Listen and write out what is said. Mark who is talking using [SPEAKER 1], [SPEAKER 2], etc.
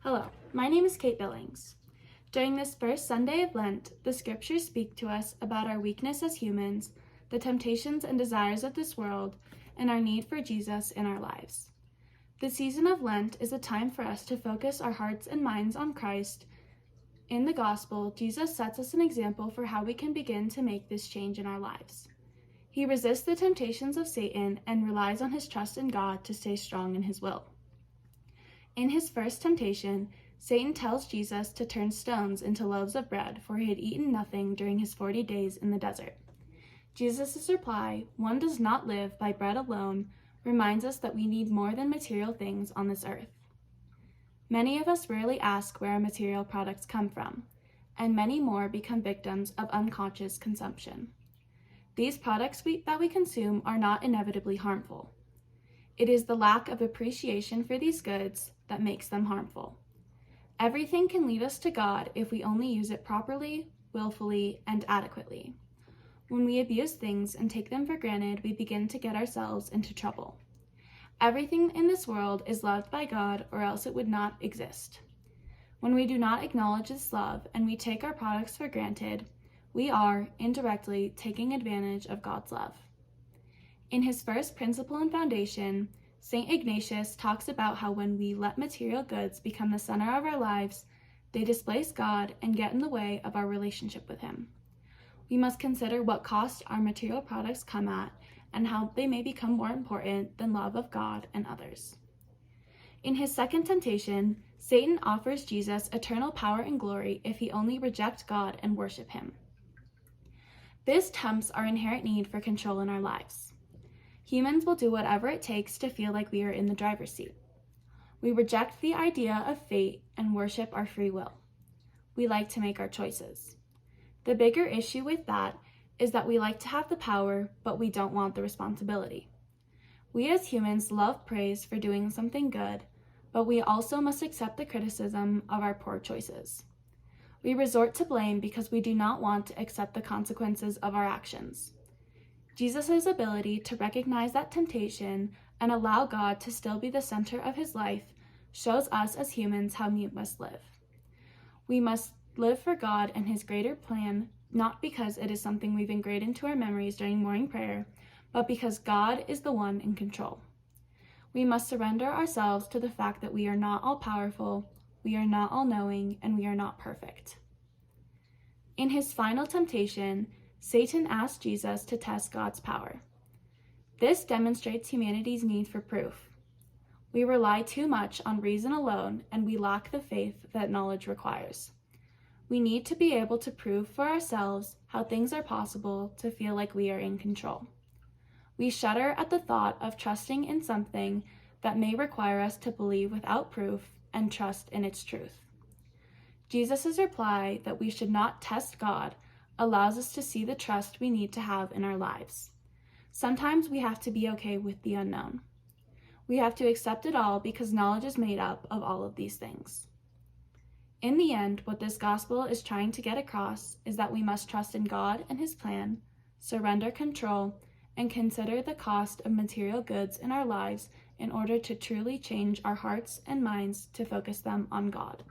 [SPEAKER 1] Hello, my name is Cate Billings. During this first Sunday of Lent, the scriptures speak to us about our weakness as humans, the temptations and desires of this world, and our need for Jesus in our lives. The season of Lent is a time for us to focus our hearts and minds on Christ. In the gospel, Jesus sets us an example for how we can begin to make this change in our lives. He resists the temptations of Satan and relies on his trust in God to stay strong in his will. In his first temptation, Satan tells Jesus to turn stones into loaves of bread, for he had eaten nothing during his 40 days in the desert. Jesus' reply, "One does not live by bread alone," reminds us that we need more than material things on this earth. Many of us rarely ask where our material products come from, and many more become victims of unconscious consumption. These products that we consume are not inevitably harmful. It is the lack of appreciation for these goods that makes them harmful. Everything can lead us to God if we only use it properly, willfully, and adequately. When we abuse things and take them for granted, we begin to get ourselves into trouble. Everything in this world is loved by God, or else it would not exist. When we do not acknowledge this love and we take our products for granted, we are, indirectly, taking advantage of God's love. In his first principle and foundation, St. Ignatius talks about how when we let material goods become the center of our lives, they displace God and get in the way of our relationship with him. We must consider what cost our material products come at and how they may become more important than love of God and others. In his second temptation, Satan offers Jesus eternal power and glory if he only rejects God and worship him. This tempts our inherent need for control in our lives. Humans will do whatever it takes to feel like we are in the driver's seat. We reject the idea of fate and worship our free will. We like to make our choices. The bigger issue with that is that we like to have the power, but we don't want the responsibility. We as humans love praise for doing something good, but we also must accept the criticism of our poor choices. We resort to blame because we do not want to accept the consequences of our actions. Jesus' ability to recognize that temptation and allow God to still be the center of his life shows us as humans how we must live. We must live for God and his greater plan, not because it is something we've ingrained into our memories during morning prayer, but because God is the one in control. We must surrender ourselves to the fact that we are not all-powerful, we are not all-knowing, and we are not perfect. In his final temptation, Satan asked Jesus to test God's power. This demonstrates humanity's need for proof. We rely too much on reason alone, and we lack the faith that knowledge requires. We need to be able to prove for ourselves how things are possible to feel like we are in control. We shudder at the thought of trusting in something that may require us to believe without proof and trust in its truth. Jesus' reply that we should not test God allows us to see the trust we need to have in our lives. Sometimes we have to be okay with the unknown. We have to accept it all because knowledge is made up of all of these things. In the end, what this gospel is trying to get across is that we must trust in God and his plan, surrender control, and consider the cost of material goods in our lives in order to truly change our hearts and minds to focus them on God.